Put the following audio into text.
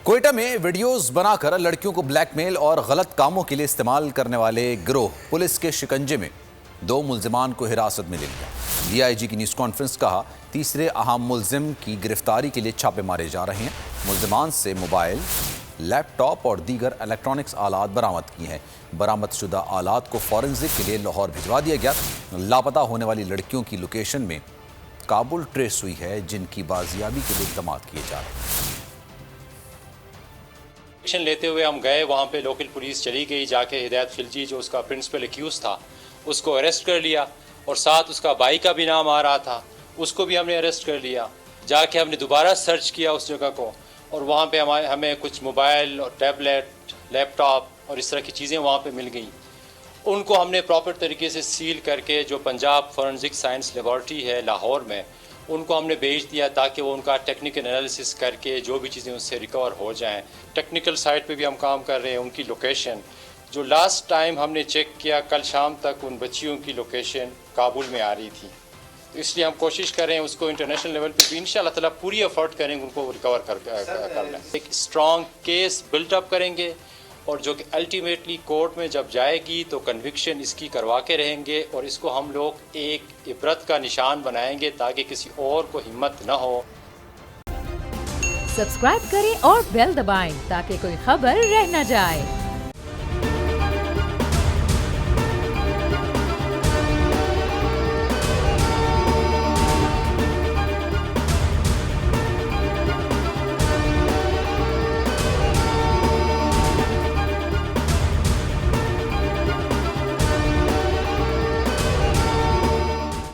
کوئٹہ میں ویڈیوز بنا کر لڑکیوں کو بلیک میل اور غلط کاموں کے لیے استعمال کرنے والے گروہ پولیس کے شکنجے میں 2 ملزمان کو حراست میں لے لیا۔ ڈی آئی جی کی نیوز کانفرنس کہا تیسرے اہم ملزم کی گرفتاری کے لیے چھاپے مارے جا رہے ہیں۔ ملزمان سے موبائل، لیپ ٹاپ اور دیگر الیکٹرانکس آلات برآمد کی ہیں۔ برآمد شدہ آلات کو فورنزک کے لیے لاہور بھجوا دیا گیا۔ لاپتہ ہونے والی لڑکیوں کی لوکیشن میں کابل ٹریس ہوئی ہے، جن کی بازیابی کے لیے اقدامات کیے جا رہے ہیں۔ ایکشن لیتے ہوئے ہم گئے، وہاں پہ لوکل پولیس چلی گئی، جا کے ہدایت خلجی جو اس کا پرنسپل ایکیوز تھا اس کو اریسٹ کر لیا، اور ساتھ اس کا بھائی کا بھی نام آ رہا تھا، اس کو بھی ہم نے اریسٹ کر لیا۔ جا کے ہم نے دوبارہ سرچ کیا اس جگہ کو، اور وہاں پہ ہمیں کچھ موبائل اور ٹیبلیٹ، لیپ ٹاپ اور اس طرح کی چیزیں وہاں پہ مل گئیں۔ ان کو ہم نے پراپر طریقے سے سیل کر کے جو پنجاب فورنزک سائنس لیبارٹری ہے لاہور میں، ان کو ہم نے بھیج دیا تاکہ وہ ان کا ٹیکنیکل انالیسس کر کے جو بھی چیزیں اس سے ریکور ہو جائیں۔ ٹیکنیکل سائٹ پہ بھی ہم کام کر رہے ہیں، ان کی لوکیشن جو لاسٹ ٹائم ہم نے چیک کیا کل شام تک ان بچیوں کی لوکیشن کابل میں آ رہی تھی، تو اس لیے ہم کوشش کر رہے ہیں اس کو انٹرنیشنل لیول پہ بھی انشاءاللہ تعالیٰ پوری ایفرٹ کریں گے ان کو ریکور کرنا۔ ایک اسٹرانگ کیس بلٹ اپ کریں گے، اور جو کہ الٹیمیٹلی کورٹ میں جب جائے گی تو کنوکشن اس کی کروا کے رہیں گے، اور اس کو ہم لوگ ایک عبرت کا نشان بنائیں گے تاکہ کسی اور کو ہمت نہ ہو۔ سبسکرائب کریں اور بیل دبائیں تاکہ کوئی خبر رہ نہ جائے۔